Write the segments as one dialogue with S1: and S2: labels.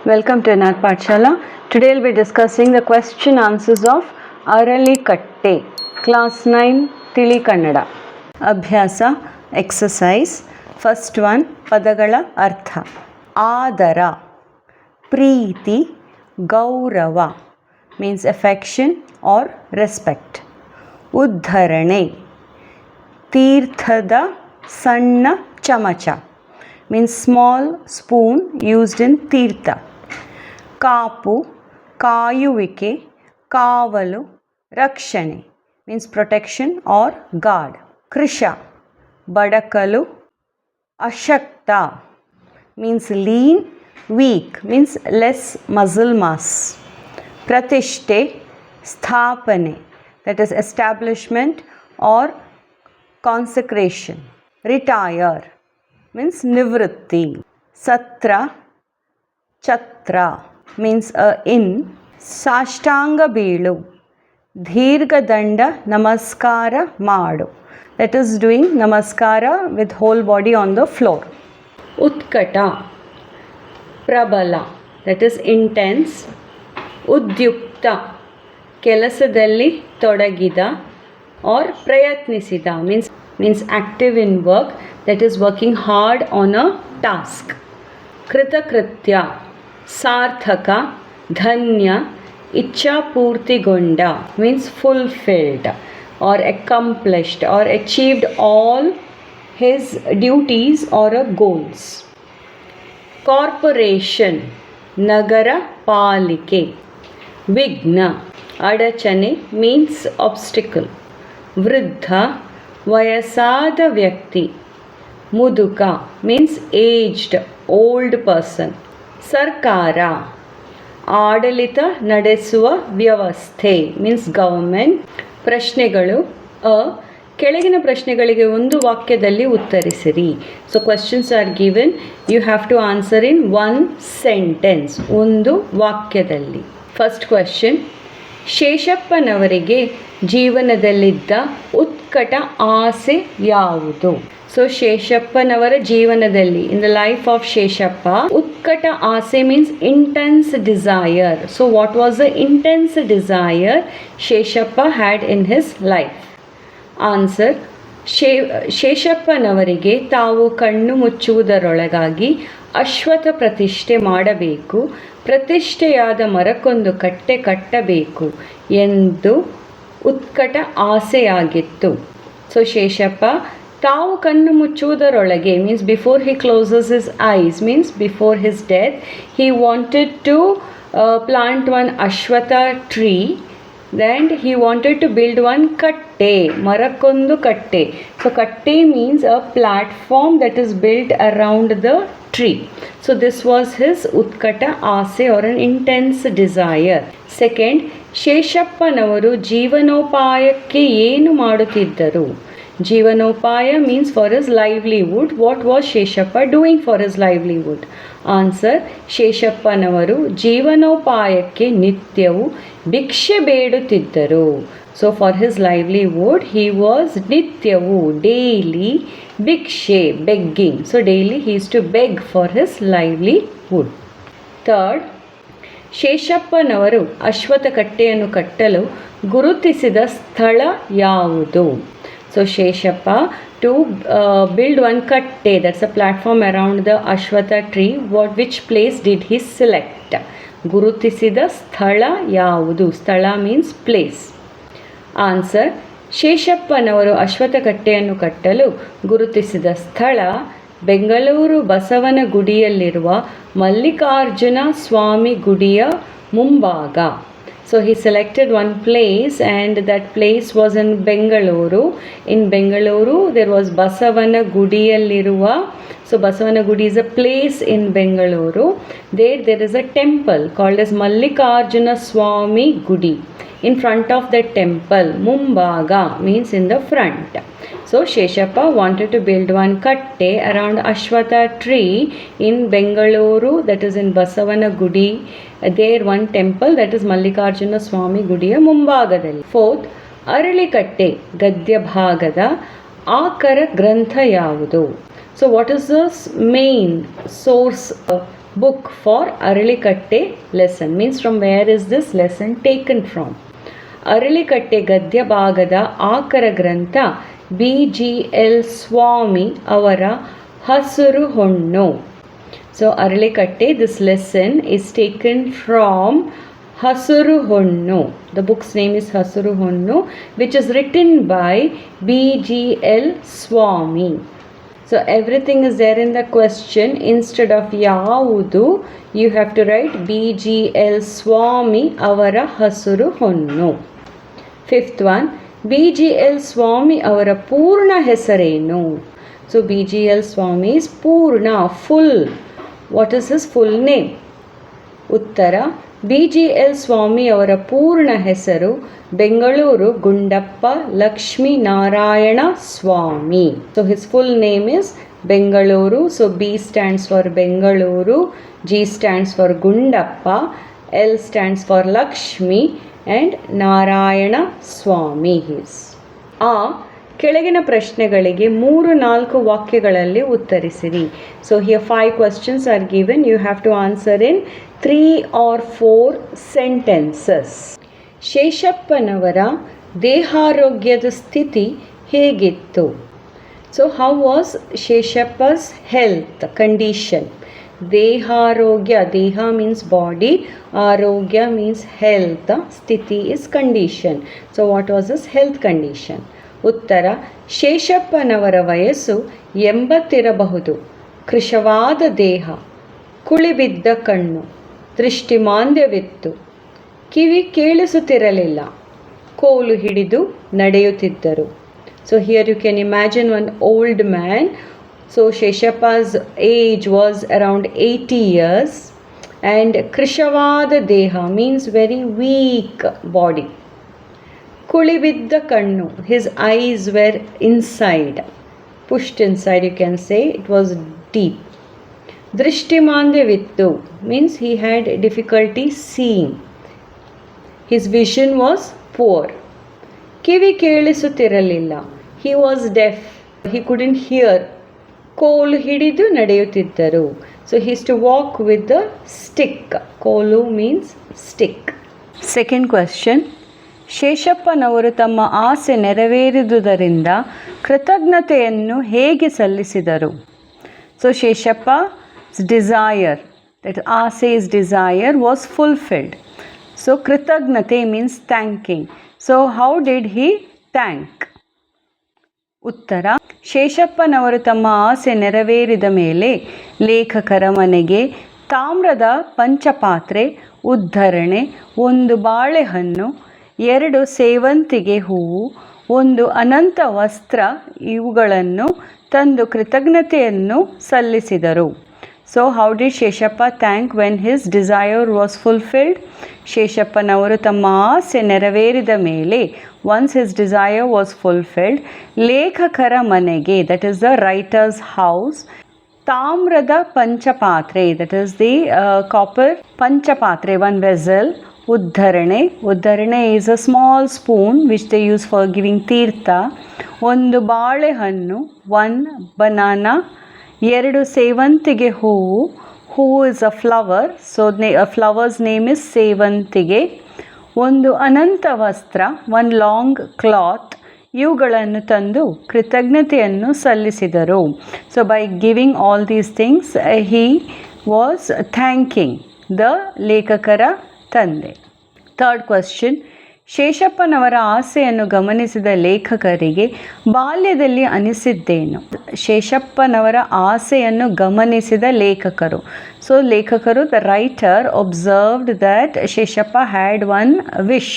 S1: Welcome to Anath Pathshala. Today we'll be discussing the question answers of Arali Katte, Class 9, Tili Kannada. Abhyasa, exercise. First one, Padagala Artha. Adara, Preeti, Gaurava, means affection or respect. Uddharane, Tirthada Sanna Chamacha, means small spoon used in ತೀರ್ಥ. ಕಾಪು, ಕಾಯುವಿಕೆ, ಕಾವಲು, ರಕ್ಷಣೆ, means protection or guard. ಕೃಶ, ಬಡಕಲು, ಅಶಕ್ತ, means lean, weak, means less muscle mass. ಪ್ರತಿಷ್ಠೆ, ಸ್ಥಾಪನೆ, that is establishment or consecration. Retire, means nivritti. Satra, chatra, means a inn. Sashtanga beelu, ದೀರ್ಘ ದಂಡ ನಮಸ್ಕಾರ ಮಾಡು, that is doing namaskara with whole body on the floor. ಉತ್ಕಟ, ಪ್ರಬಲ, that is intense. ಉದ್ಯುಕ್ತ, ಕೆಲಸದಲ್ಲಿ ತೊಡಗಿದ or ಪ್ರಯತ್ನಿಸಿದ, means active in work, that is working hard on a task. ಕೃತಕೃತ್ಯ, ಸಾರ್ಥಕ, ಧನ್ಯ, ಇಚ್ಛಾ ಪೂರ್ತಿಗೊಂಡ, means fulfilled or accomplished or achieved all his duties or goals. Corporation, ನಗರ ಪಾಲಿಕೆ. ವಿಘ್ನ, ಅಡಚಣೆ, means obstacle. ವೃದ್ಧ, ವಯಸ್ಸಾದ ವ್ಯಕ್ತಿ. ಮುದುಕ, means aged, old person. ಸರ್ಕಾರ, ಆಡಳಿತ ನಡೆಸುವ ವ್ಯವಸ್ಥೆ, means government. ಪ್ರಶ್ನೆಗಳು. ಕೆಳಗಿನ ಪ್ರಶ್ನೆಗಳಿಗೆ ಒಂದು ವಾಕ್ಯದಲ್ಲಿ ಉತ್ತರಿಸಿರಿ. So questions are given, you have to answer in one sentence, ಒಂದು ವಾಕ್ಯದಲ್ಲಿ. ಫಸ್ಟ್ ಕ್ವೆಶ್ಚನ್, ಶೇಷಪ್ಪನವರಿಗೆ ಜೀವನದಲ್ಲಿದ್ದ ಉತ್ಕಟ ಆಸೆ ಯಾವುದು? ಸೊ ಶೇಷಪ್ಪನವರ ಜೀವನದಲ್ಲಿ, in the life of Sheshappa, ಉತ್ಕಟ ಆಸೆ means intense desire. So what was the intense desire Sheshappa had in his life? Answer, ಶೇಷಪ್ಪನವರಿಗೆ ತಾವು ಕಣ್ಣು ಮುಚ್ಚುವುದರೊಳಗಾಗಿ ಅಶ್ವತ್ಥ ಪ್ರತಿಷ್ಠೆ ಮಾಡಬೇಕು, ಪ್ರತಿಷ್ಠೆಯಾದ ಮರಕ್ಕೊಂದು ಕಟ್ಟೆ ಕಟ್ಟಬೇಕು ಎಂದು ಉತ್ಕಟ ಆಸೆಯಾಗಿತ್ತು. ಸೊ ಶೇಷಪ್ಪ ತಾವು ಕಣ್ಣು ಮುಚ್ಚುವುದರೊಳಗೆ, means before he closes his eyes, means before his death, he wanted to plant one ashwattha tree. Then he wanted to build one katte, ಮರಕ್ಕೊಂದು ಕಟ್ಟೆ. So katte means a platform that is built around the tree. So this was his utkata ase or an intense desire. Second, ಶೇಷಪ್ಪನವರು ಜೀವನೋಪಾಯಕ್ಕೆ ಏನು ಮಾಡುತ್ತಿದ್ದರು? ಜೀವನೋಪಾಯ means for his livelihood. What was Sheshappa doing for his livelihood? Answer, ಶೇಷಪ್ಪನವರು ಜೀವನೋಪಾಯಕ್ಕೆ ನಿತ್ಯವೂ ಭಿಕ್ಷೆ ಬೇಡುತ್ತಿದ್ದರು. So for his livelihood he was ನಿತ್ಯವೂ, ಡೈಲಿ, ಭಿಕ್ಷೆ, begging. So daily he is to beg for his livelihood. Third, ಶೇಷಪ್ಪನವರು ಅಶ್ವತ್ಥ ಕಟ್ಟೆಯನ್ನು ಕಟ್ಟಲು ಗುರುತಿಸಿದ ಸ್ಥಳ ಯಾವುದು? So Sheshappa, to build one katte, that's a platform around the Ashwatha tree, which place did he select? ಗುರುತಿಸಿದ ಸ್ಥಳ ಯಾವುದು? ಸ್ಥಳ means place. ಆನ್ಸರ್, ಶೇಷಪ್ಪನವರು ಅಶ್ವತ್ಥ ಕಟ್ಟೆಯನ್ನು ಕಟ್ಟಲು ಗುರುತಿಸಿದ ಸ್ಥಳ ಬೆಂಗಳೂರು ಬಸವನ ಗುಡಿಯಲ್ಲಿರುವ ಮಲ್ಲಿಕಾರ್ಜುನ ಸ್ವಾಮಿ ಗುಡಿಯ ಮುಂಭಾಗ. So he selected one place and that place was in Bengaluru. In Bengaluru there was Basavana Gudiyalliruva. So Basavana Gudi is a place in Bengaluru. There is a temple called as Mallikarjuna Swami Gudi. In front of that temple, Mumbaga means in the front. So Sheshappa wanted to build one katte around Ashwatha tree in Bengaluru, that is in Basavana Gudi. There one temple, that is Mallikarjuna Swami Gudiya ಮುಂಭಾಗದಲ್ಲಿ. Fourth, Aralikatte ಗದ್ಯ ಭಾಗದ ಆಕರ ಗ್ರಂಥ ಯಾವುದು? So what is the main source book for Aralikatte lesson. Means from where is this lesson taken from? Aralikatte ಗದ್ಯ ಭಾಗದ ಆಕರ ಗ್ರಂಥ BGL ಸ್ವಾಮಿ ಅವರ ಹಸುರು ಹೊನ್ನು. So Aralikatte, this lesson is taken from ಹಸುರು ಹೊನ್ನು. The book's name is ಹಸುರು ಹೊನ್ನು, which is written by BGL Swami. So everything is there in the question. Instead of ಯಾವುದು, you have to write BGL ಸ್ವಾಮಿ ಅವರ ಹಸುರು ಹೊನ್ನು. Fifth one, BGL ಸ್ವಾಮಿ ಅವರ ಪೂರ್ಣ ಹೆಸರೇನು? So BGL ಸ್ವಾಮಿ is ಪೂರ್ಣ, full. What is his full name? ಉತ್ತರ, BGL ಸ್ವಾಮಿ ಅವರ ಪೂರ್ಣ ಹೆಸರು ಬೆಂಗಳೂರು ಗುಂಡಪ್ಪ ಲಕ್ಷ್ಮೀ ನಾರಾಯಣ ಸ್ವಾಮಿ. So his full name is Bengaluru. So B stands for Bengaluru, G stands for Gundappa, L stands for Lakshmi and Narayana Swami his. ಆ ಕೆಳಗಿನ ಪ್ರಶ್ನೆಗಳಿಗೆ 3-4 ವಾಕ್ಯಗಳಲ್ಲಿ ಉತ್ತರಿಸಿರಿ. So here 5 questions are given. You have to answer in 3 or 4 sentences. ಶೇಷಪ್ಪನವರ ದೇಹಾರೋಗ್ಯದ ಸ್ಥಿತಿ ಹೇಗಿತ್ತು? So how was Sheshappa's health condition? ದೇಹಾರೋಗ್ಯ, ದೇಹ means body, ಆರೋಗ್ಯ means health, ಸ್ಥಿತಿ is condition. So what was his health condition? ಉತ್ತರ, ಶೇಷಪ್ಪನವರ ವಯಸ್ಸು 80 ಇರಬಹುದು. ಕೃಶವಾದ ದೇಹ, ಕುಳಿಬಿದ್ದ ಕಣ್ಣು, ದೃಷ್ಟಿಮಾಂದ್ಯವಿತ್ತು, ಕಿವಿ ಕೇಳಿಸುತ್ತಿರಲಿಲ್ಲ, ಕೋಲು ಹಿಡಿದು ನಡೆಯುತ್ತಿದ್ದರು. So here you can imagine one old man. So Sheshappa's age was around 80 years and Krishavada Deha means very weak body. Kulibidda Kannu, his eyes were inside, pushed inside, you can say, it was deep. Drishtimandevittu means he had difficulty seeing. His vision was poor. Kivi kelisuttiralilla, he was deaf, he couldn't hear. ಕೋಲು ಹಿಡಿದು ನಡೆಯುತ್ತಿದ್ದರು. So he used to walk with the stick. ಕೋಲು means stick. Second question, ಶೇಷಪ್ಪನವರು ತಮ್ಮ ಆಸೆ ನೆರವೇರಿದುದರಿಂದ ಕೃತಜ್ಞತೆಯನ್ನು ಹೇಗೆ ಸಲ್ಲಿಸಿದರು? So Sheshappa's desire, that ಆಸೆ's desire was fulfilled. So ಕೃತಜ್ಞತೆ means thanking. So how did he thank? ಉತ್ತರ, ಶೇಷಪ್ಪನವರು ತಮ್ಮ ಆಸೆ ನೆರವೇರಿದ ಮೇಲೆ ಲೇಖಕರ ಮನೆಗೆ ತಾಮ್ರದ ಪಂಚಪಾತ್ರೆ, ಉದ್ಧರಣೆ, 1 ಬಾಳೆಹಣ್ಣು, 2 ಸೇವಂತಿಗೆ ಹೂವು, 1 ಅನಂತ ವಸ್ತ್ರ ಇವುಗಳನ್ನು ತಂದು ಕೃತಜ್ಞತೆಯನ್ನು ಸಲ್ಲಿಸಿದರು. So how did Sheshappa thank when his desire was fulfilled? ಶೇಷಪ್ಪನವರು ತಮ್ಮ ಆಸೆ ನೆರವೇರಿದ ಮೇಲೆ, once his desire was fulfilled, ಲೇಖಕರ ಮನೆಗೆ, that is the writer's house, ತಾಮ್ರದ ಪಂಚಪಾತ್ರೆ, that is the copper ಪಂಚಪಾತ್ರೆ, 1 vessel, ಉದ್ಧರಣೆ, ಉದ್ಧರಣೆ is a small spoon which they use for giving ತೀರ್ಥ, 1 ಬಾಳೆಹಣ್ಣು, 1 banana, 2 ಸೇವಂತಿಗೆ ಹೂವು, ಹೂವು is a flower, so a flower's name is ಸೇವಂತಿಗೆ, 1 ಅನಂತ ವಸ್ತ್ರ, 1 long cloth, ಇವುಗಳನ್ನು ತಂದು ಕೃತಜ್ಞತೆಯನ್ನು ಸಲ್ಲಿಸಿದರು. So by giving all these things he was thanking the ಲೇಖಕರ ತಂದೆ. ಥರ್ಡ್ ಕ್ವಶನ್, ಶೇಷಪ್ಪನವರ ಆಸೆಯನ್ನು ಗಮನಿಸಿದ ಲೇಖಕರಿಗೆ ಬಾಲ್ಯದಲ್ಲಿ ಅನಿಸಿದ್ದೇನು? ಶೇಷಪ್ಪನವರ ಆಸೆಯನ್ನು ಗಮನಿಸಿದ ಲೇಖಕರು. ಸೊ ಲೇಖಕರು, the writer observed that Sheshappa had 1 wish,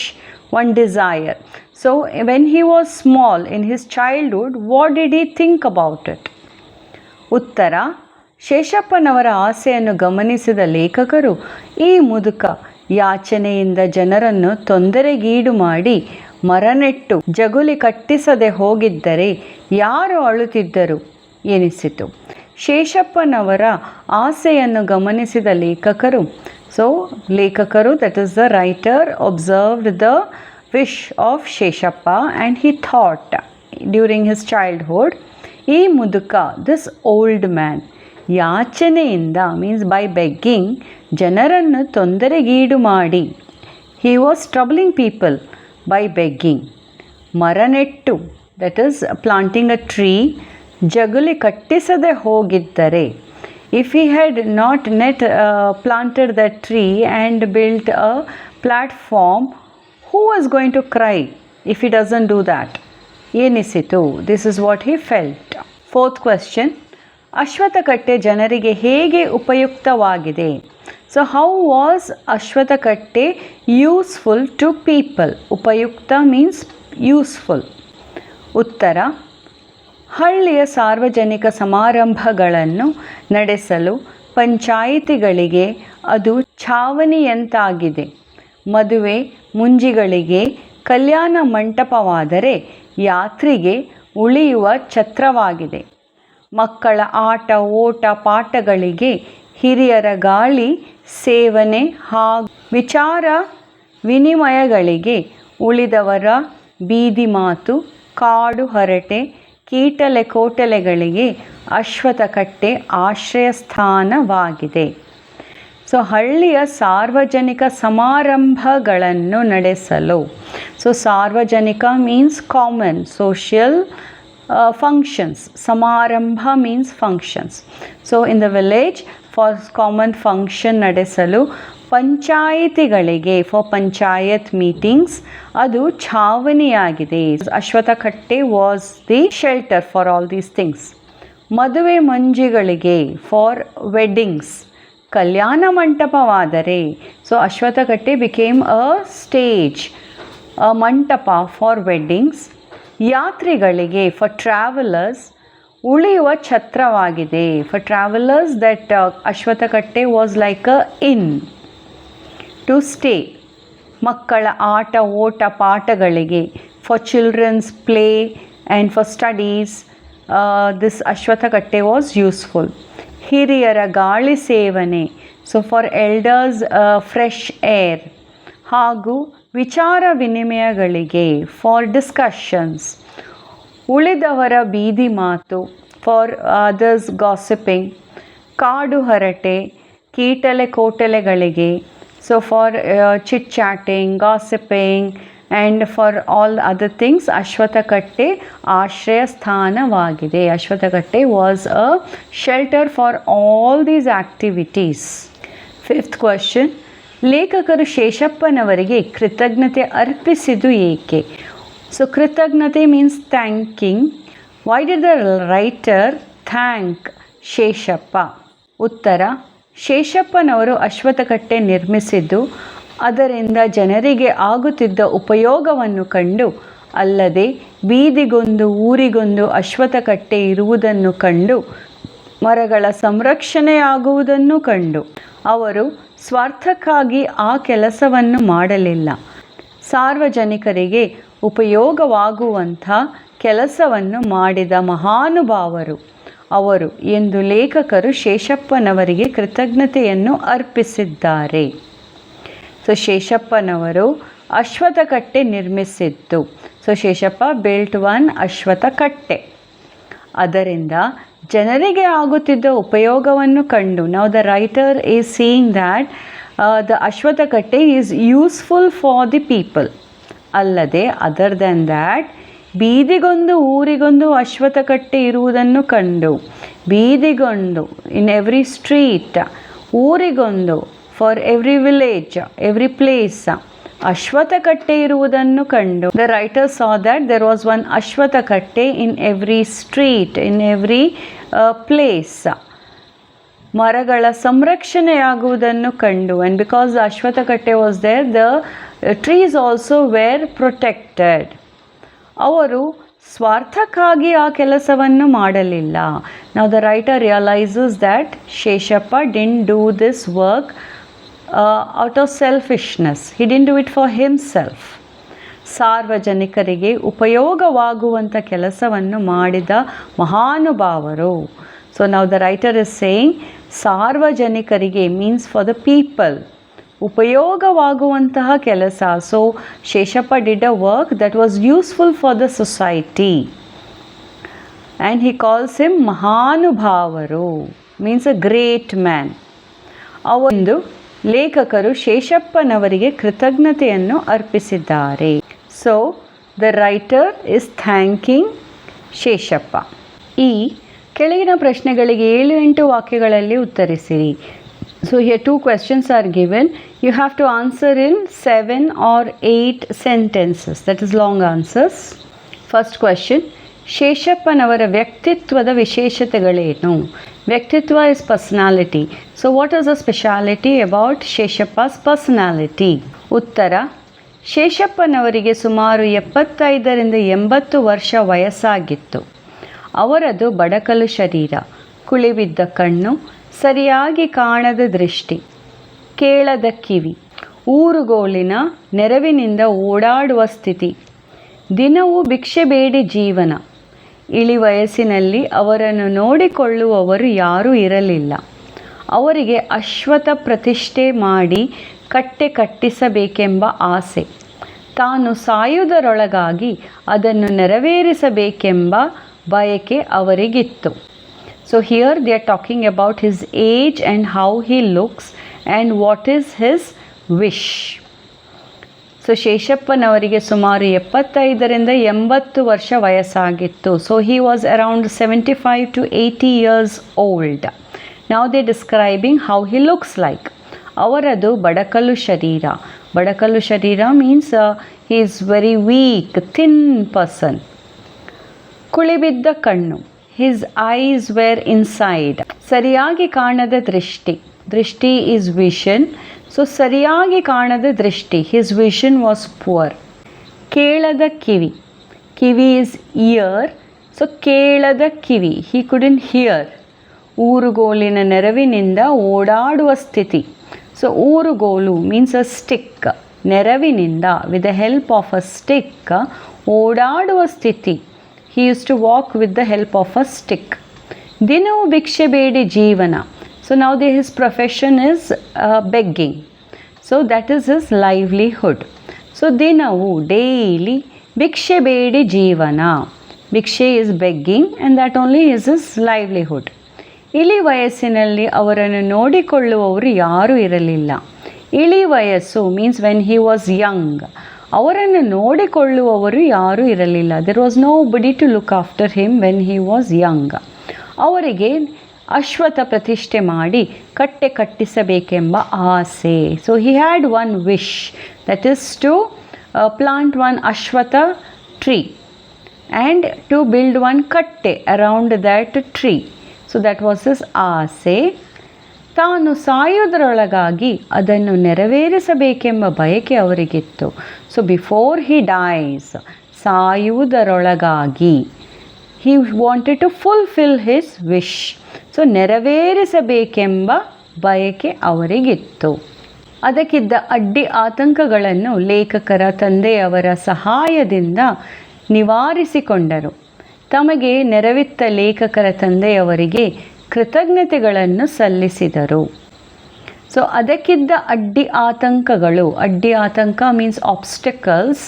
S1: 1 desire. So when he was small in his childhood, what did he think about it? ಉತ್ತರ, ಶೇಷಪ್ಪನವರ ಆಸೆಯನ್ನು ಗಮನಿಸಿದ ಲೇಖಕರು, ಈ ಮುದುಕ ಯಾಚನೆಯಿಂದ ಜನರನ್ನು ತೊಂದರೆಗೀಡು ಮಾಡಿ ಮರ ನೆಟ್ಟು ಜಗುಲಿ ಕಟ್ಟಿಸದೆ ಹೋಗಿದ್ದರೆ ಯಾರು ಅಳುತ್ತಿದ್ದರು ಎನಿಸಿತು. ಶೇಷಪ್ಪನವರ ಆಸೆಯನ್ನು ಗಮನಿಸಿದ ಲೇಖಕರು, ಸೊ ಲೇಖಕರು, that is the writer, observed the wish of Sheshappa and he thought during his childhood, ಈ ಮುದುಕ, this old man, ಯಾಚನೆಯಿಂದ ಮೀನ್ಸ್ ಬೈ ಬೆಗ್ಗಿಂಗ್ ಜನರನ್ನು ತೊಂದರೆಗೀಡು ಮಾಡಿ. He was troubling people by begging. ಮರ ನೆಟ್ಟು that is planting a tree, ಜಗುಲಿ ಕಟ್ಟಿಸದೆ ಹೋಗಿದ್ದರೆ, if he had not planted that tree and built a platform, who was going to cry if he doesn't do that? Yenisitu. This is what he felt. Fourth question. ಅಶ್ವತ್ಥಕಟ್ಟೆ ಜನರಿಗೆ ಹೇಗೆ ಉಪಯುಕ್ತವಾಗಿದೆ? So how was ಅಶ್ವತ್ಥಕಟ್ಟೆ useful to people? ಉಪಯುಕ್ತ means useful. ಉತ್ತರ: ಹಳ್ಳಿಯ ಸಾರ್ವಜನಿಕ ಸಮಾರಂಭಗಳನ್ನು ನಡೆಸಲು ಪಂಚಾಯಿತಿಗಳಿಗೆ ಅದು ಛಾವಣಿಯಂತಾಗಿದೆ. ಮದುವೆ ಮುಂಜಿಗಳಿಗೆ ಕಲ್ಯಾಣ ಮಂಟಪವಾದರೆ ಯಾತ್ರಿಗೆ ಉಳಿಯುವ ಛತ್ರವಾಗಿದೆ. ಮಕ್ಕಳ ಆಟ ಓಟ ಪಾಠಗಳಿಗೆ ಹಿರಿಯರ ಗಾಳಿ ಸೇವನೆ ಹಾಗೂ ವಿಚಾರ ವಿನಿಮಯಗಳಿಗೆ ಉಳಿದವರ ಬೀದಿ ಮಾತು, ಕಾಡು ಹರಟೆ, ಕೀಟಲೆ ಕೋಟಲೆಗಳಿಗೆ ಅಶ್ವತ್ಥಕಟ್ಟೆ ಆಶ್ರಯ ಸ್ಥಾನವಾಗಿದೆ. ಸೊ ಹಳ್ಳಿಯ ಸಾರ್ವಜನಿಕ ಸಮಾರಂಭಗಳನ್ನು ನಡೆಸಲು, ಸೊ ಸಾರ್ವಜನಿಕ means common social functions. Samarambha means functions. So in the village for common function ನಡೆಸಲು ಪಂಚಾಯಿತಿಗಳಿಗೆ ಫಾರ್ ಪಂಚಾಯತ್ ಮೀಟಿಂಗ್ಸ್ ಅದು ಛಾವಣಿಯಾಗಿದೆ. Ashwatthakatte was the shelter for all these things. ಮದುವೆ ಮಂಜಿಗಳಿಗೆ ಫಾರ್ ವೆಡ್ಡಿಂಗ್ಸ್. ಕಲ್ಯಾಣ ಮಂಟಪವಾದರೆ so ashwatthakatte became a stage, a mantapa for weddings. ಯಾತ್ರಿಗಳಿಗೆ for travellers ಉಳಿಯುವ ಛತ್ರವಾಗಿದೆ. For travellers that ashwatthakatte was like a inn to stay. ಮಕ್ಕಳ ಆಟ ಓಟ ಪಾಠಗಳಿಗೆ for childrens play and for studies this ashwatthakatte was useful. ಹಿರಿಯರ ಗಾಳಿ ಸೇವನೆ, so for elders fresh air. ಹಾಗೂ ವಿಚಾರ ವಿನಿಮಯಗಳಿಗೆ ಫಾರ್ ಡಿಸ್ಕಷನ್ಸ್. ಉಳಿದವರ ಬೀದಿ ಮಾತು ಫಾರ್ ಅದರ್ಸ್ ಗಾಸಿಪಿಂಗ್. ಕಾಡು ಹರಟೆ ಕೀಟಲೆ ಕೋಟಲೆಗಳಿಗೆ so for chit chatting, gossiping and for all other things ಅಶ್ವತ್ಥಕಟ್ಟೆ ಆಶ್ರಯ ಸ್ಥಾನವಾಗಿದೆ. Ashwatthakatte was a shelter for all these activities. Fifth question. ಲೇಖಕರು ಶೇಷಪ್ಪನವರಿಗೆ ಕೃತಜ್ಞತೆ ಅರ್ಪಿಸಿದ್ದು ಏಕೆ? ಸೊ ಕೃತಜ್ಞತೆ means thanking. Why did the writer thank Sheshappa? ಉತ್ತರ: ಶೇಷಪ್ಪನವರು ಅಶ್ವತ್ಥಕಟ್ಟೆ ನಿರ್ಮಿಸಿದ್ದು ಅದರಿಂದ ಜನರಿಗೆ ಆಗುತ್ತಿದ್ದ ಉಪಯೋಗವನ್ನು ಕಂಡು, ಅಲ್ಲದೆ ಬೀದಿಗೊಂದು ಊರಿಗೊಂದು ಅಶ್ವತ್ಥಕಟ್ಟೆ ಇರುವುದನ್ನು ಕಂಡು, ಮರಗಳ ಸಂರಕ್ಷಣೆಯಾಗುವುದನ್ನು ಕಂಡು ಅವರು ಸ್ವಾರ್ಥಕ್ಕಾಗಿ ಆ ಕೆಲಸವನ್ನು ಮಾಡಲಿಲ್ಲ. ಸಾರ್ವಜನಿಕರಿಗೆ ಉಪಯೋಗವಾಗುವಂಥ ಕೆಲಸವನ್ನು ಮಾಡಿದ ಮಹಾನುಭಾವರು ಅವರು ಎಂದು ಲೇಖಕರು ಶೇಷಪ್ಪನವರಿಗೆ ಕೃತಜ್ಞತೆಯನ್ನು ಅರ್ಪಿಸಿದ್ದಾರೆ. ಸೊ ಶೇಷಪ್ಪನವರು ಅಶ್ವತ್ಥಕಟ್ಟೆ ನಿರ್ಮಿಸಿದ್ದು. So Sheshappa built one ashwatthakatte. ಅದರಿಂದ ಜನರಿಗೆ ಆಗುತ್ತಿದ್ದ ಉಪಯೋಗವನ್ನು ಕಂಡು, ನಾವು the writer is seeing that the ashwatthakatte is useful for the people. ಅಲ್ಲದೆ ಅದರ್ ದೆನ್ ದ್ಯಾಟ್ ಬೀದಿಗೊಂದು ಊರಿಗೊಂದು ಅಶ್ವತ್ಥಕಟ್ಟೆ ಇರುವುದನ್ನು ಕಂಡು, ಬೀದಿಗೊಂದು ಇನ್ ಎವ್ರಿ ಸ್ಟ್ರೀಟ್, ಊರಿಗೊಂದು for every village, every place ಅಶ್ವತ್ಥಕಟ್ಟೆ ಇರುವುದನ್ನು ಕಂಡು, the writer saw that there was one ashwatthakatte in every street, in every place. ಮರಗಳ ಸಂರಕ್ಷಣೆಯಾಗುವುದನ್ನು ಕಂಡು, and because the ashwatthakatte was there, the trees also were protected. ಅವರು ಸ್ವಾರ್ಥಕ್ಕಾಗಿ ಆ ಕೆಲಸವನ್ನು ಮಾಡಲಿಲ್ಲ. Now the writer realises that Sheshappa didn't do this work out of selfishness. He didn't do it for himself. ಸಾರ್ವಜನಿಕರಿಗೆ ಉಪಯೋಗವಾಗುವಂಥ ಕೆಲಸವನ್ನು ಮಾಡಿದ ಮಹಾನುಭಾವರು. ಸೊ ನಾವು ದ ರೈಟರ್ ಇಸ್ ಸೇಯಿಂಗ್ ಸಾರ್ವಜನಿಕರಿಗೆ ಮೀನ್ಸ್ ಫಾರ್ ದ ಪೀಪಲ್, ಉಪಯೋಗವಾಗುವಂತಹ ಕೆಲಸ. So Sheshappa did a work that was useful for the society and he calls him ಮಹಾನುಭಾವರು. Means a great man. ಅವೊಂದು ಲೇಖಕರು ಶೇಷಪ್ಪನವರಿಗೆ ಕೃತಜ್ಞತೆಯನ್ನು ಅರ್ಪಿಸಿದ್ದಾರೆ. So the writer is thanking Sheshappa. ಈ ಕೆಳಗಿನ ಪ್ರಶ್ನೆಗಳಿಗೆ 7-8 ವಾಕ್ಯಗಳಲ್ಲಿ ಉತ್ತರಿಸಿರಿ. So here 2 questions are given. You have to answer in 7 or 8 sentences. That is long answers. First question. ಶೇಷಪ್ಪನವರ ವ್ಯಕ್ತಿತ್ವದ ವಿಶೇಷತೆಗಳೇನು? ವ್ಯಕ್ತಿತ್ವ is personality. So what is the speciality about ಶೇಷಪ್ಪ's personality? ಉತ್ತರ. ಶೇಷಪ್ಪನವರಿಗೆ ಸುಮಾರು 75-80 ವರ್ಷ ವಯಸ್ಸಾಗಿತ್ತು. ಅವರದು ಬಡಕಲು ಶರೀರ, ಕುಳಿಬಿದ್ದ ಕಣ್ಣು, ಸರಿಯಾಗಿ ಕಾಣದ ದೃಷ್ಟಿ, ಕೇಳದ ಕಿವಿ, ಊರುಗೋಲಿನ ನೆರವಿನಿಂದ ಓಡಾಡುವ ಸ್ಥಿತಿ, ದಿನವೂ ಭಿಕ್ಷೆ ಬೇಡಿ ಜೀವನ. ಇಳಿ ವಯಸ್ಸಿನಲ್ಲಿ ಅವರನ್ನು ನೋಡಿಕೊಳ್ಳುವವರು ಯಾರೂ ಇರಲಿಲ್ಲ. ಅವರಿಗೆ ಅಶ್ವತ್ಥ ಪ್ರತಿಷ್ಠೆ ಮಾಡಿ ಕಟ್ಟಿಸಬೇಕೆಂಬ ಆಸೆ. ತಾನು ಸಾಯುವುದರೊಳಗಾಗಿ ಅದನ್ನು ನೆರವೇರಿಸಬೇಕೆಂಬ ಬಯಕೆ ಅವರಿಗಿತ್ತು. So here they are talking about his age and how he looks and what is his wish. So ಶೇಷಪ್ಪನವರಿಗೆ ಸುಮಾರು 75-80 ವರ್ಷ ವಯಸ್ಸಾಗಿತ್ತು. So he was around 75 to 80 years old. Now they are describing how he looks like. ಅವರದು ಬಡಕಲು ಶರೀರ. ಬಡಕಲು ಶರೀರ means he is very weak, thin person. ಕುಳಿಬಿದ್ದ ಕಣ್ಣು. His eyes were inside. ಸರಿಯಾಗಿ ಕಾಣದ ದೃಷ್ಟಿ. ದೃಷ್ಟಿ is vision. So ಸರಿಯಾಗಿ ಕಾಣದ ದೃಷ್ಟಿ. His vision was poor. ಕೇಳದ ಕಿವಿ. ಕಿವಿ is ear. So ಕೇಳದ ಕಿವಿ. He couldn't hear. ಊರುಗೋಲಿನ ನೆರವಿನಿಂದ ಓಡಾಡುವ ಸ್ಥಿತಿ. So ಊರುಗೋಲು means a stick. ನೆರವಿನಿಂದ with the help of a stick ಓಡಾಡುವ ಸ್ಥಿತಿ. He used to walk with the help of a stick. ದಿನವೂ ಭಿಕ್ಷೆ ಬೇಡಿ ಜೀವನ. So now his profession is begging. So that is his livelihood. So ದಿನವೂ daily ಭಿಕ್ಷೆ ಬೇಡಿ ಜೀವನ. ಭಿಕ್ಷೆ is begging and that only is his livelihood. ಇಳಿ ವಯಸ್ಸಿನಲ್ಲಿ ಅವರನ್ನು ನೋಡಿಕೊಳ್ಳುವವರು ಯಾರೂ ಇರಲಿಲ್ಲ. ಇಳಿ ವಯಸ್ಸು means when he was young. ಅವರನ್ನು ನೋಡಿಕೊಳ್ಳುವವರು ಯಾರೂ ಇರಲಿಲ್ಲ. There was nobody to look after him when he was young. ಅವರಿಗೆ ಅಶ್ವತ್ಥ ಪ್ರತಿಷ್ಠೆ ಮಾಡಿ ಕಟ್ಟಿಸಬೇಕೆಂಬ ಆಸೆ. So he had one wish, that is to plant one Ashwath tree and to build one katte around that tree. So that was his ಆಸೆ. ತಾನು ಸಾಯುವುದರೊಳಗಾಗಿ ಅದನ್ನು ನೆರವೇರಿಸಬೇಕೆಂಬ ಬಯಕೆ ಅವರಿಗಿತ್ತು. ಸೊ ಬಿಫೋರ್ ಹಿ ಡೈಸ್, ಸಾಯುವುದರೊಳಗಾಗಿ he wanted to fulfill his wish. So ನೆರವೇರಿಸಬೇಕೆಂಬ ಬಯಕೆ ಅವರಿಗಿತ್ತು. ಅದಕ್ಕಿದ್ದ ಅಡ್ಡಿ ಆತಂಕಗಳನ್ನು ಲೇಖಕರ ತಂದೆಯವರ ಸಹಾಯದಿಂದ ನಿವಾರಿಸಿಕೊಂಡರು. ತಮಗೆ ನೆರವಿತ್ತ ಲೇಖಕರ ತಂದೆಯವರಿಗೆ ಕೃತಜ್ಞತೆಗಳನ್ನು ಸಲ್ಲಿಸಿದರು. ಸೊ ಅದಕ್ಕಿದ್ದ ಅಡ್ಡಿ ಆತಂಕ ಮೀನ್ಸ್ ಆಬ್ಸ್ಟಕಲ್ಸ್,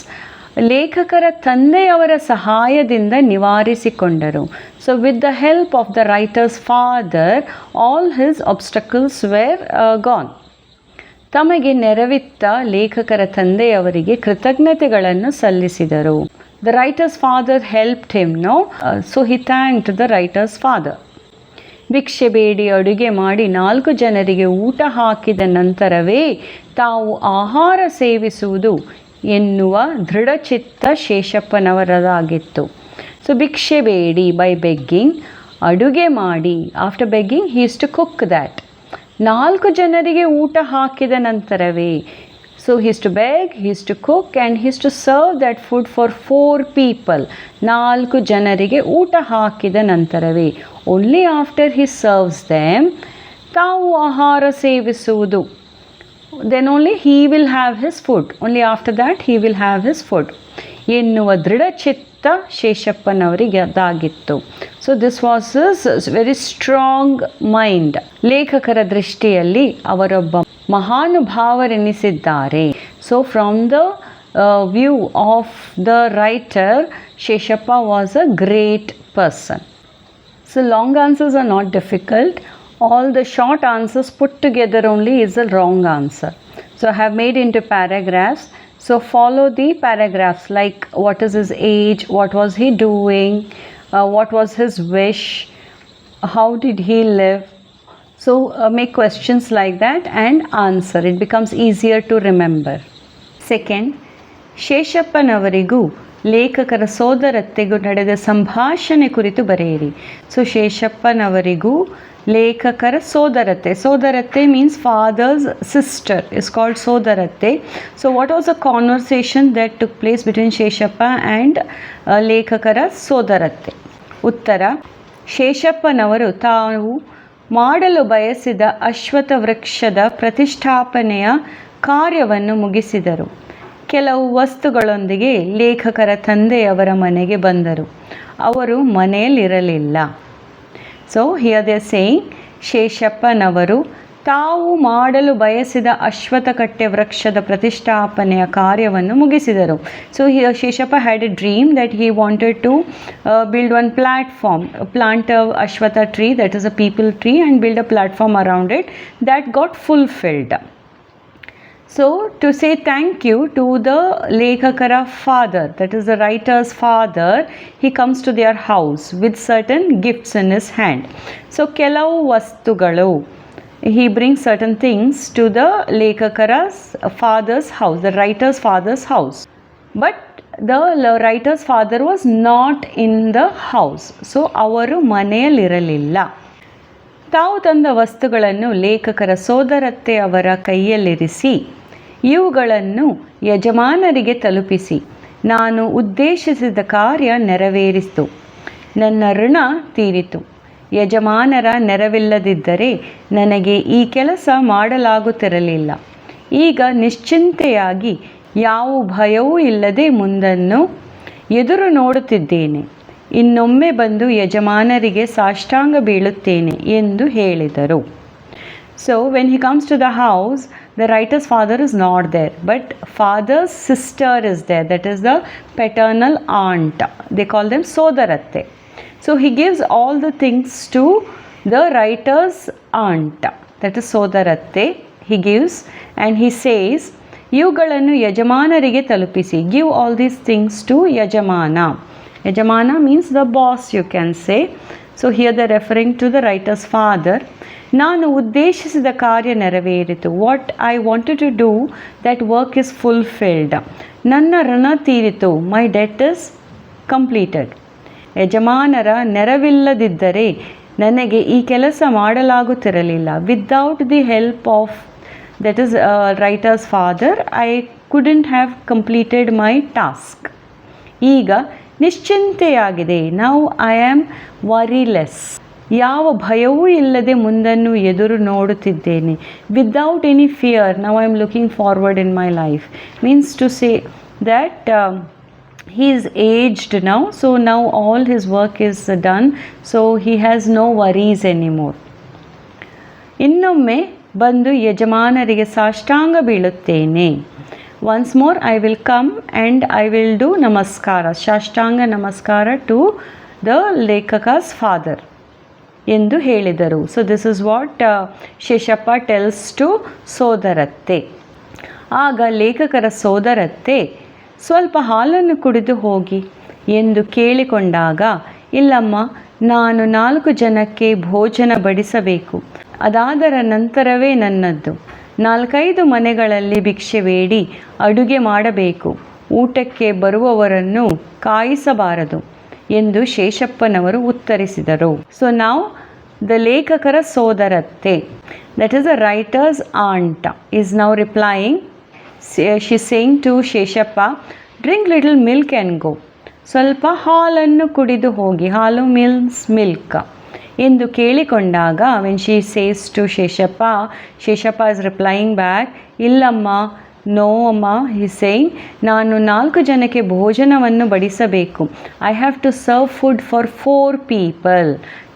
S1: ಲೇಖಕರ ತಂದೆಯವರ ಸಹಾಯದಿಂದ ನಿವಾರಿಸಿಕೊಂಡರು. So with the help of the writer's father all his obstacles were gone. ತಮಗೆ ನೆರವಿತ್ತ ಲೇಖಕರ ತಂದೆಯವರಿಗೆ ಕೃತಜ್ಞತೆಗಳನ್ನು ಸಲ್ಲಿಸಿದರು. The writer's father helped him, so he thanked the writer's father. ಭಿಕ್ಷೆ ಬೇಡಿ ಅಡುಗೆ ಮಾಡಿ 4 ಜನರಿಗೆ ಊಟ ಹಾಕಿದ ನಂತರವೇ ತಾವು ಆಹಾರ ಸೇವಿಸುವುದು ಎನ್ನುವ ದೃಢಚಿತ್ತ ಶೇಷಪ್ಪನವರದಾಗಿತ್ತು. ಸೊ ಭಿಕ್ಷೆ ಬೇಡಿ ಬೈ ಬೆಗ್ಗಿಂಗ್, ಅಡುಗೆ ಮಾಡಿ, after begging he use to cook that. 4 ಜನರಿಗೆ ಊಟ ಹಾಕಿದ ನಂತರವೇ, so he used to beg, he used to cook and he used to serve that food for 4 people. 4 ಜನರಿಗೆ ಊಟ ಹಾಕಿದ ನಂತರವೇ, only after he serves them, ತಾವು ಆಹಾರ ಸೇವಿಸುವುದು, then only he will have his food, only after that he will have his food ಎನ್ನುವ ದೃಢಚಿತ್ತ ಶೇಷಪ್ಪನವರಿಗೆ ಅದಾಗಿತ್ತು. So this was his very strong mind. ಲೇಖಕರ ದೃಷ್ಟಿಯಲ್ಲಿ ಅವರೊಬ್ಬ ಮಹಾನುಭಾವರೆನಿಸಿದ್ದಾರೆ. So from the view of the writer, Sheshappa was a great person. So long answers are not difficult. all the short answers put together only is the wrong answer. So I have made into paragraphs. So follow the paragraphs, like what is his age, what was he doing, what was his wish, how did he live. So make questions like that and answer. It becomes easier to remember. Second, ಶೇಷಪ್ಪನವರಿಗೂ ಲೇಖಕರ ಸೋದರತ್ತೆಗೂ ನಡೆದ ಸಂಭಾಷಣೆ ಕುರಿತು ಬರೆಯಿರಿ. So ಶೇಷಪ್ಪನವರಿಗೂ ಲೇಖಕರ ಸೋದರತ್ತೆ. ಸೋದರತ್ತೆ means father's sister is called ಸೋದರತ್ತೆ. So what was a conversation that took place between Sheshappa and ಲೇಖಕರ ಸೋದರತ್ತೆ? ಉತ್ತರ: ಶೇಷಪ್ಪನವರು ತಾವು ಮಾಡಲು ಬಯಸಿದ ಅಶ್ವತ್ಥ ವೃಕ್ಷದ ಪ್ರತಿಷ್ಠಾಪನೆಯ ಕಾರ್ಯವನ್ನು ಮುಗಿಸಿದರು. ಕೆಲವು ವಸ್ತುಗಳೊಂದಿಗೆ ಲೇಖಕರ ತಂದೆಯವರ ಮನೆಗೆ ಬಂದರು. ಅವರು ಮನೆಯಲ್ಲಿರಲಿಲ್ಲ. So here they are saying ಶೇಷಪ್ಪನವರು ತಾವು ಮಾಡಲು ಬಯಸಿದ ಅಶ್ವತ್ಥಕಟ್ಟೆ ವೃಕ್ಷದ ಪ್ರತಿಷ್ಠಾಪನೆಯ ಕಾರ್ಯವನ್ನು ಮುಗಿಸಿದರು. So here Sheshappa had a dream that he wanted to build one platform, plant a ashwatha tree, that is a peepal tree, and build a platform around it. That got fulfilled. So to say thank you to the Lekhakara father, that is the writer's father, he comes to their house with certain gifts in his hand. So kelavu vastugalu, he brings certain things to the Lekhakara's father's house, the writer's father's house. But the writer's father was not in the house. So avaru maneyaliralilla. ತಾವು ತಂದ ವಸ್ತುಗಳನ್ನು ಲೇಖಕರ ಸೋದರತ್ತೆ ಅವರ ಕೈಯಲ್ಲಿರಿಸಿ, ಇವುಗಳನ್ನು ಯಜಮಾನರಿಗೆ ತಲುಪಿಸಿ, ನಾನು ಉದ್ದೇಶಿಸಿದ ಕಾರ್ಯ ನೆರವೇರಿಸಿತು, ನನ್ನ ಋಣ ತೀರಿತು. ಯಜಮಾನರ ನೆರವಿಲ್ಲದಿದ್ದರೆ ನನಗೆ ಈ ಕೆಲಸ ಮಾಡಲಾಗುತ್ತಿರಲಿಲ್ಲ. ಈಗ ನಿಶ್ಚಿಂತೆಯಾಗಿ ಯಾವ ಭಯವೂ ಇಲ್ಲದೆ ಮುಂದನ್ನು ಎದುರು ನೋಡುತ್ತಿದ್ದೇನೆ. ಇನ್ನೊಮ್ಮೆ ಬಂದು ಯಜಮಾನರಿಗೆ ಸಾಷ್ಟಾಂಗ ಬೀಳುತ್ತೇನೆ ಎಂದು ಹೇಳಿದರು. So when he comes to the house, the writer's father is not there, but father's sister is there, that is the paternal aunt. They call them sodaratte. So he gives all the things to the writer's aunt, that is sodaratte. He gives and he says, ಇವುಗಳನ್ನು ಯಜಮಾನರಿಗೆ ತಲುಪಿಸಿ. Give all these things to ಯಜಮಾನ. ಯಜಮಾನ means the boss, you can say. So here they are referring to the writer's father. ನಾನು ಉದ್ದೇಶಿಸಿದ ಕಾರ್ಯ ನೆರವೇರಿತು. What I wanted to do, that work is fulfilled. ನನ್ನ ಋಣ ತೀರಿತು. My debt is completed. ಯಜಮಾನರ ನೆರವಿಲ್ಲದಿದ್ದರೆ ನನಗೆ ಈ ಕೆಲಸ ಮಾಡಲಾಗುತ್ತಿರಲಿಲ್ಲ. Without the help of that is writer's father, I couldn't have completed my task. ಈಗ ನಿಶ್ಚಿಂತೆಯಾಗಿದೆ. Now I am worryless. ಯಾವ ಭಯವೂ ಇಲ್ಲದೆ ಮುಂದನ್ನು ಎದುರು ನೋಡುತ್ತಿದ್ದೇನೆ. Without any fear, now I am looking forward in my life. Means to say that he is aged now, so now all his work is done, so he has no worries anymore. ಇನ್ನೊಮ್ಮೆ ಬಂದು ಯಜಮಾನರಿಗೆ ಸಾಷ್ಟಾಂಗ ಬೀಳುತ್ತೇನೆ. once more I will come and I will do namaskara, ಸಾಷ್ಟಾಂಗ ನಮಸ್ಕಾರ to the ಲೇಖಕ's father ಎಂದು ಹೇಳಿದರು. So this is what Sheshappa tells to ಸೋದರತ್ತೆ. ಆಗ ಲೇಖಕರ ಸೋದರತ್ತೆ, ಸ್ವಲ್ಪ ಹಾಲನ್ನು ಕುಡಿದು ಹೋಗಿ ಎಂದು ಕೇಳಿಕೊಂಡಾಗ, ಇಲ್ಲಮ್ಮ, ನಾನು 4 ಜನಕ್ಕೆ ಭೋಜನ ಬಡಿಸಬೇಕು, ಅದಾದರ ನಂತರವೇ ನನ್ನದ್ದು. 4-5 ಮನೆಗಳಲ್ಲಿ ಭಿಕ್ಷೆ ಬೇಡಿ ಅಡುಗೆ ಮಾಡಬೇಕು, ಊಟಕ್ಕೆ ಬರುವವರನ್ನು ಕಾಯಿಸಬಾರದು ಎಂದು ಶೇಷಪ್ಪನವರು ಉತ್ತರಿಸಿದರು. ಸೊ ನಾವು ದ ಲೇಖಕರ ಸೋದರತ್ತೆ, that is the writer's aunt, is now replying. She saying to Sheshappa, drink little milk and go. ಸ್ವಲ್ಪ ಹಾಲನ್ನು ಕುಡಿದು ಹೋಗಿ, ಹಾಲು ಮೀನ್ಸ್ ಮಿಲ್ಕ್ ಎಂದು ಕೇಳಿಕೊಂಡಾಗ, when she says to Sheshappa, Sheshappa is replying back, ಇಲ್ಲಮ್ಮ, ನೋ ಅಮ್ಮ, ಹಿ ಸೇಯಿಂಗ್, ನಾನು 4 ಜನಕ್ಕೆ ಭೋಜನವನ್ನು ಬಡಿಸಬೇಕು. I have to serve food for 4 people.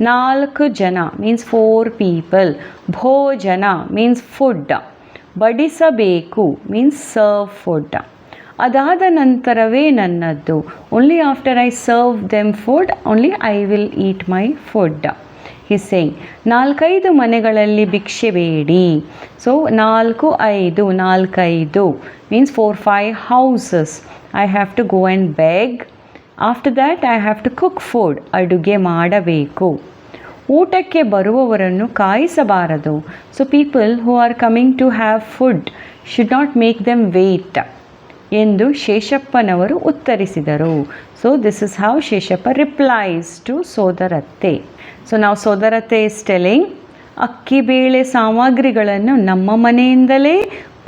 S1: 4 ಜನ ಮೀನ್ಸ್ 4 people. ಭೋಜನ ಮೀನ್ಸ್ ಫುಡ್. ಬಡಿಸಬೇಕು ಮೀನ್ಸ್ ಸರ್ವ್ ಫುಡ್. ಅದಾದ ನಂತರವೇ ನನ್ನದ್ದು. Only after I serve them food, only I will eat my food he's saying. 4-5 ಮನೆಗಳಲ್ಲಿ ಭಿಕ್ಷೆ ಬೇಡಿ. So 4-5 means 4-5 houses. I have to go and beg. After that I have to cook food. ಅಡುಗೆ ಮಾಡಬೇಕು. ಊಟಕ್ಕೆ ಬರುವವರನ್ನು ಕಾಯಿಸಬಾರದು. So people who are coming to have food should not make them wait ಎಂದು ಶೇಷಪ್ಪನವರು ಉತ್ತರಿಸಿದರು. So this is how Sheshappa replies to ಸೋದರತ್ತೆ. So ನಾವು ಸೋದರತ್ತೆ ಇಸ್ ಟೆಲಿಂಗ್, ಅಕ್ಕಿ ಬೇಳೆ ಸಾಮಗ್ರಿಗಳನ್ನು ನಮ್ಮ ಮನೆಯಿಂದಲೇ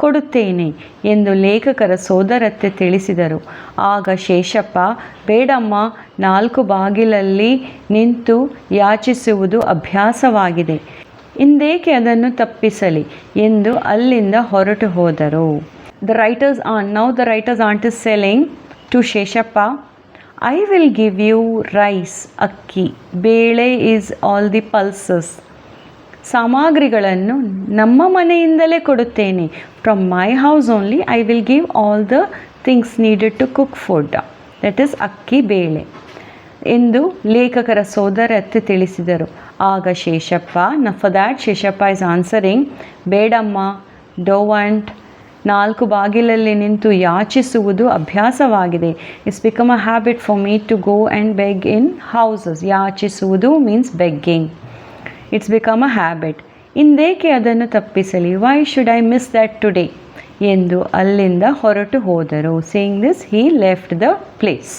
S1: ಕೊಡುತ್ತೇನೆ ಎಂದು ಲೇಖಕರ ಸೋದರತ್ತೆ ತಿಳಿಸಿದರು. ಆಗ ಶೇಷಪ್ಪ, ಬೇಡಮ್ಮ, 4 ಬಾಗಿಲಲ್ಲಿ ನಿಂತು ಯಾಚಿಸುವುದು ಅಭ್ಯಾಸವಾಗಿದೆ, ಇಂದೇಕೆ ಅದನ್ನು ತಪ್ಪಿಸಲಿ ಎಂದು ಅಲ್ಲಿಂದ ಹೊರಟು ಹೋದರು. The writer's aunt is selling to Sheshappa, I will give you rice, akki, ಬೇಳೆ is all the pulses. ಸಾಮಗ್ರಿಗಳನ್ನು ನಮ್ಮ ಮನೆಯಿಂದಲೇ ಕೊಡುತ್ತೇನೆ. From my house only I will give all the things needed to cook food, that is ಅಕ್ಕಿ ಬೇಳೆ ಎಂದು ಲೇಖಕರ ಸೋದರತ್ತೆ ತಿಳಿಸಿದರು. ಆಗ Sheshappa, for that Sheshappa is answering, ಬೇಡಮ್ಮ, ಡೋಂಟ್, 4 ಬಾಗಿಲಲ್ಲಿ ನಿಂತು ಯಾಚಿಸುವುದು ಅಭ್ಯಾಸವಾಗಿದೆ. It's become a habit for me to go and beg in houses. ಯಾಚಿಸುವುದು means begging. It's become a habit. ಇಂದೇಕೆ ಅದನ್ನು ತಪ್ಪಿಸಲಿ, why should I miss that today ಎಂದು ಅಲ್ಲಿಂದ ಹೊರಟು ಹೋದರು. Saying this Hi left the place.